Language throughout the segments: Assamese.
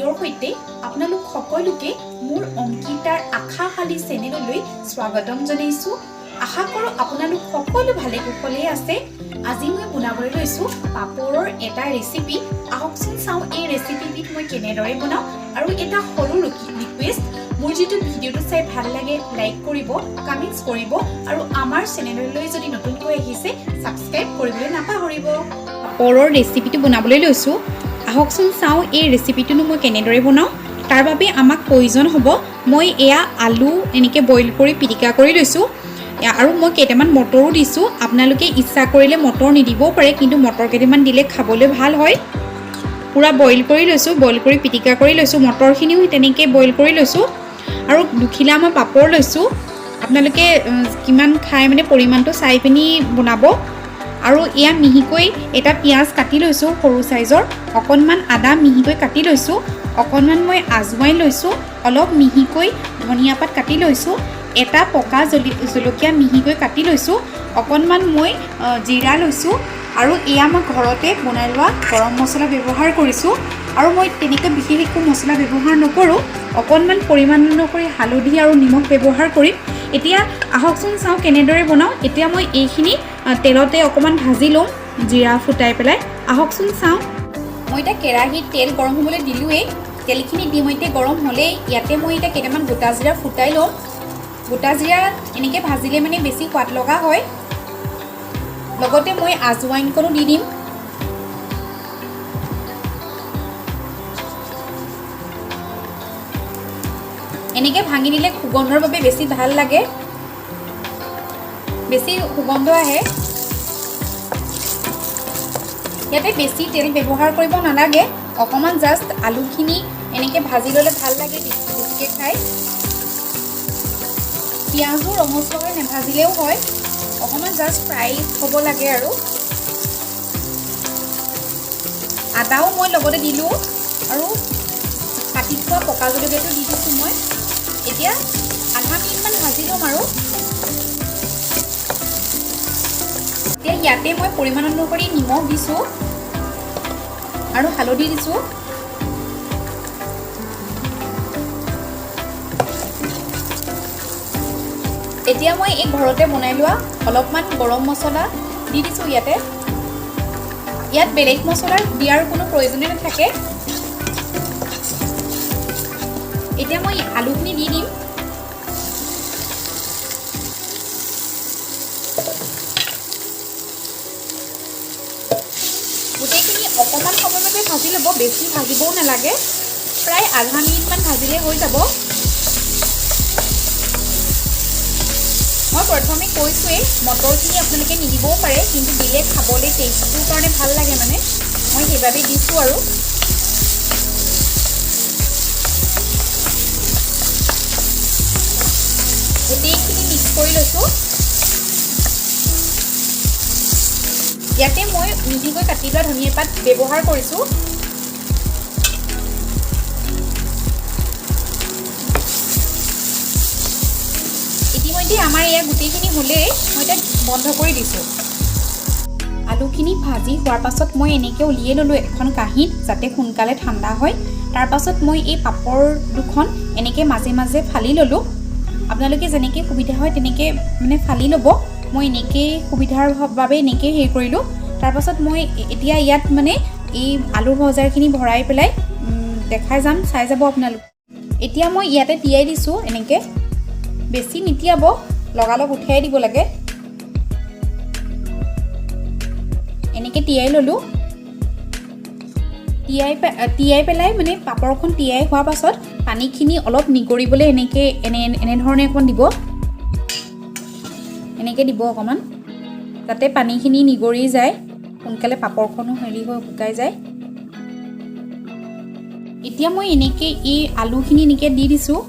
ভিডিঅ'ৰ সৈতে আপোনালোক সকলোকে মোৰ অংকিতাৰ আশাশালী চেনেললৈ স্বাগতম জনাইছো। আশা কৰোঁ আপোনালোক সকলো ভালে কুশলে আছে। আজি মই বনাবলৈ লৈছো পাপৰৰ এটা ৰেচিপি। আহকচোন চাওঁ এই ৰেচিপিবিধ মই কেনেদৰে বনাওঁ। আৰু এটা সৰু ৰিকুৱেষ্ট, মোৰ যেটো ভিডিঅ'টো চাই ভাল লাগে লাইক কৰিব, কমেন্টছ কৰিব আৰু আমাৰ চেনেললৈ যদি নতুনকৈ আহিছে সাবস্ক্ৰাইব কৰিবলৈ নাপাহৰিব। পাপৰৰ ৰেচিপিটো বনাবলৈ লৈছো। আহকচোন চাওঁ এই ৰেচিপিটোনো মই কেনেদৰে বনাওঁ। তাৰ বাবে আমাক প্ৰয়োজন হ'ব, মই এয়া আলু এনেকৈ বইল কৰি পিটিকা কৰি লৈছোঁ আৰু মই কেইটামান মটৰো দিছোঁ। আপোনালোকে ইচ্ছা কৰিলে মটৰ নিদিবও পাৰে, কিন্তু মটৰ কেইটামান দিলে খাবলৈ ভাল হয়। পূৰা বইল কৰি লৈছোঁ, বইল কৰি পিটিকা কৰি লৈছোঁ। মটৰখিনিও তেনেকৈ বইল কৰি লৈছোঁ আৰু দুখিলা মই পাপৰ লৈছোঁ। আপোনালোকে কিমান খাই মানে পৰিমাণটো চাই পিনি বনাব। আৰু এয়া মিহিকৈ এটা পিঁয়াজ কাটি লৈছোঁ সৰু চাইজৰ, অকণমান আদা মিহিকৈ কাটি লৈছোঁ, অকণমান মই আজৱাইন লৈছোঁ, অলপ মিহিকৈ ধনিয়া পাত কাটি লৈছোঁ, এটা পকা জলকীয়া মিহিকৈ কাটি লৈছোঁ, অকণমান মই জিৰা লৈছোঁ আৰু এয়া মই ঘৰতে বনাই লোৱা গৰম মছলা ব্যৱহাৰ কৰিছোঁ। আৰু মই তেনেকৈ বিশেষ একো মছলা ব্যৱহাৰ নকৰোঁ, অকণমান পৰিমাণ অনুসৰি হালধি আৰু নিমখ ব্যৱহাৰ কৰিম। এতিয়া আহকচোন চাওঁ কেনেদৰে বনাওঁ। এতিয়া মই এইখিনি তেলতে অকণমান ভাজি লওঁ, জিৰা ফুটাই পেলাই। আহকচোন চাওঁ। মই এতিয়া কেৰাহীত তেল গৰম হ'বলৈ দিলোঁৱেই। তেলখিনি দি মই এতিয়া গৰম হ'লেই ইয়াতে মই এতিয়া কেইটামান গোটা জিৰা ফুটাই লওঁ। গোটা জিৰা এনেকৈ ভাজিলে মানে বেছি সোৱাদ লগা হয়। লগতে মই আজৱাইনকণো দি দিম। এনেকৈ ভাঙি দিলে সুগন্ধৰ বাবে বেছি ভাল লাগে, বেছি সুগন্ধ আহে। ইয়াতে বেছি তেল ব্যৱহাৰ কৰিব নালাগে, অকণমান জাষ্ট আলুখিনি এনেকৈ ভাজি ল'লে ভাল লাগে বেছিকৈ খাই। পিঁয়াজো ৰঙচুৱাকৈ নাভাজিলেও হয়, অকণমান জাষ্ট ফ্ৰাই হ'ব লাগে। আৰু আদাও মই লগতে দিলোঁ আৰু কাটি থোৱা পকা জলকীয়াটো দি দিছোঁ মই। এতিয়া আধা মিনিটমান ভাজি ল'ম। আৰু এতিয়া ইয়াতে মই পৰিমাণ অনুসৰি নিমখ দিছোঁ আৰু হালধি দিছোঁ। এতিয়া মই এই ঘৰতে বনাই লোৱা অলপমান গৰম মছলা দি দিছোঁ ইয়াতে। ইয়াত বেলেগ মছলা দিয়াৰ কোনো প্ৰয়োজনেই নাথাকে। এতিয়া মই আলুখিনি দি দিম। গোটেইখিনি অকণমান সময়লৈকে ভাজি ল'ব, বেছি ভাজিবও নালাগে, প্ৰায় আধা মিনিটমান ভাজিলে হৈ যাব। মই প্ৰথমে কৈছোঁৱেই মটৰখিনি আপোনালোকে নিদিবও পাৰে, কিন্তু দিলে খাবলৈ টেষ্টটোৰ কাৰণে ভাল লাগে, মানে মই সেইবাবে দিছোঁ। আৰু গোটেইখিনি মিক্স কৰি লৈছোঁ। ইয়াতে মই মিহিকৈ কাটি লোৱা ধনিয়া পাত ব্যৱহাৰ কৰিছোঁ। ইতিমধ্যে আমাৰ এয়া গোটেইখিনি হ'লেই মই এতিয়া বন্ধ কৰি দিছোঁ। আলুখিনি ভাজি হোৱাৰ পাছত মই এনেকৈ উলিয়াই ল'লোঁ এখন কাঁহীত, যাতে সোনকালে ঠাণ্ডা হয়। তাৰ পাছত মই এই পাপৰ দুখন এনেকৈ মাজে মাজে ফালি ল'লোঁ। আপোনালোকে যেনেকৈ সুবিধা হয় তেনেকৈ মানে ফালি ল'ব। মই এনেকৈ সুবিধাৰ বাবে এনেকৈ হেৰি কৰিলোঁ। তাৰপাছত মই এতিয়া ইয়াত মানে এই আলু ভজাখিনি ভৰাই পেলাই দেখাই যাম, চাই যাব আপোনালোক। এতিয়া মই ইয়াতে তিয়াই দিছোঁ, এনেকৈ বেছি নিতিয়াব, লগালগ উঠাই দিব লাগে। এনেকৈ তিয়াই ল'লোঁ। তিয়াই পেলাই মানে পাপৰখন তিয়াই হোৱাৰ পাছত পানীখিনি অলপ নিগৰিবলৈ এনেধৰণে অকণমান দিব। এনেকৈ দিব অকণমান, যাতে পানীখিনি নিগৰি যায়, সোনকালে পাপৰখনো হেৰি হৈ শুকাই যায়। এতিয়া মই এনেকৈ এই আলুখিনি এনেকৈ দি দিছোঁ।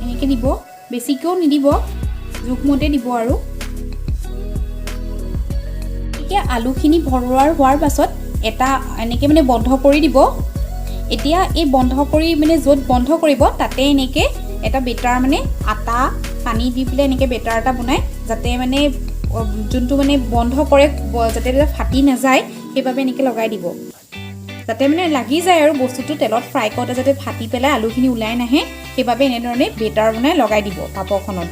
এনেকৈ দিব, বেছিকৈও নিদিব, জোখমতে দিব। আৰু এতিয়া আলুখিনি ভৰোৱাৰ হোৱাৰ পাছত এটা এনেকৈ মানে বন্ধ কৰি দিব। এতিয়া এই বন্ধ কৰি মানে য'ত বন্ধ কৰিব তাতে এনেকৈ এটা বেটাৰ মানে আটা পানী দি পেলাই এনেকৈ বেটাৰ এটা বনাই, যাতে মানে যোনটো মানে বন্ধ কৰে যাতে ফাটি নাযায় সেইভাবে এনেকৈ লগাই দিব যাতে মানে লাগি যায় আৰু বস্তুটো তেলত ফ্ৰাই কৰোঁতে যাতে ফাটি পেলাই আলুখিনি ওলাই নাহে সেইভাবে এনেধৰণে বেটাৰ বনাই লগাই দিব পাপৰখনত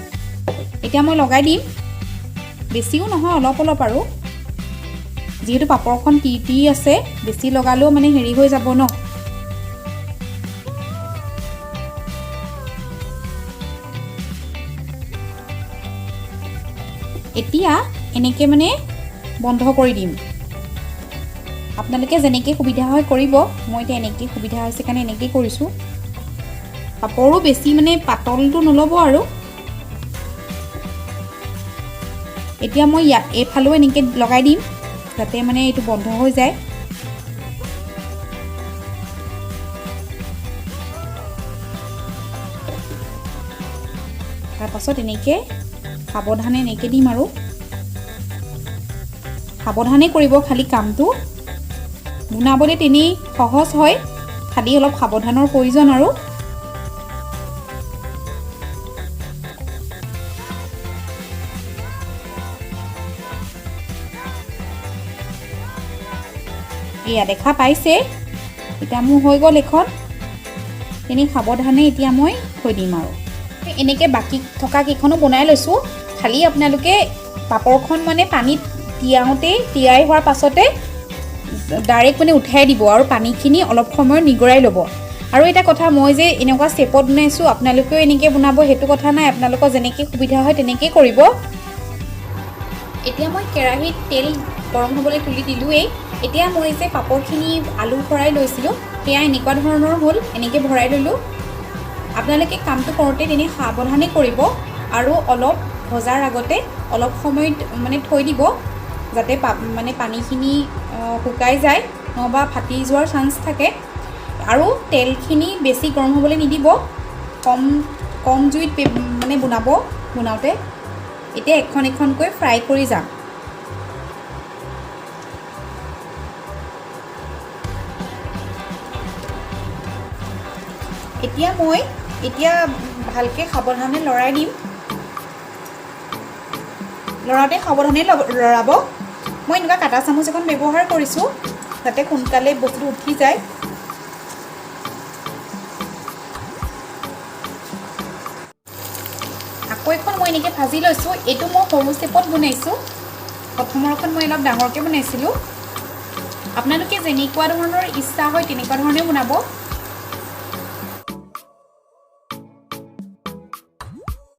এতিয়া মই লগাই দিম বেছিও নহয় অলপ অলপ আৰু যেহেতু পাপৰখন টি আছে বেছি লগালেও মানে হেৰি হৈ যাব ন এতিয়া এনেকৈ মানে বন্ধ কৰি দিম আপোনালোকে যেনেকৈ সুবিধা হয় কৰিব মই এতিয়া এনেকৈ সুবিধা হৈছে কাৰণে এনেকৈ কৰিছোঁ পাপৰো বেছি মানে পাতলটো নল'ব আৰু এতিয়া মই এইফালেও এনেকৈ লগাই দিম যাতে মানে এইটো বন্ধ হৈ যায় তাৰপাছত এনেকৈ সাৱধানে এনেকৈ দিম আৰু সাৱধানে কৰিব খালি কামটো বনাবলৈ তেনেই সহজ হয় খালি অলপ সাৱধানৰ প্ৰয়োজন আৰু এয়া দেখা পাইছে এতিয়া মোৰ হৈ গ'ল এখন তেনেই সাৱধানে এতিয়া মই থৈ দিম আৰু এনেকৈ বাকী থকা কেইখনো বনাই লৈছোঁ খালি আপোনালোকে পাপৰখন মানে পানীত তিয়াই হোৱাৰ পাছতে ডাইৰেক্ট মানে উঠাই দিব আৰু পানীখিনি অলপ সময় নিগৰাই ল'ব আৰু এটা কথা মই যে এনেকুৱা ষ্টেপত বনাইছোঁ আপোনালোকেও এনেকৈ বনাব সেইটো কথা নাই আপোনালোকৰ যেনেকৈ সুবিধা হয় তেনেকৈ কৰিব এতিয়া মই কেৰাহীত তেল গৰম হ'বলৈ তুলি দিলোঁৱেই এতিয়া মই যে পাপৰখিনি আলু ভৰাই লৈছিলোঁ সেয়া এনেকুৱা ধৰণৰ হ'ল এনেকৈ ভৰাই ল'লোঁ আপোনালোকে কামটো কৰোঁতে তেনেই সাৱধানে কৰিব আৰু অলপ ভজাৰ আগতে অলপ সময় মানে থৈ দিব যাতে মানে পানীখিনি শুকাই যায় নহবা ফাটি যোৱাৰ চান্স থাকে আৰু তেলখিনি বেছি গৰম হ'বলৈ নিদিব কম জুইত মানে বনাওঁতে এতিয়া এখন এখনকৈ ফ্ৰাই কৰি যাম এতিয়া ভালকৈ সাৱধানে লৰাই দিম লৰাওঁতে সাৱধানে লৰাব মই এনেকুৱা কাটা চামুচ এখন ব্যৱহাৰ কৰিছোঁ যাতে সোনকালে বস্তুটো উঠি যায় আকৌ এখন মই এনেকৈ ভাজি লৈছোঁ এইটো মই সৰু ষ্টেপত বনাইছোঁ প্ৰথমৰখন মই অলপ ডাঙৰকৈ বনাইছিলোঁ আপোনালোকে যেনেকুৱা ধৰণৰ ইচ্ছা হয় তেনেকুৱা ধৰণে বনাব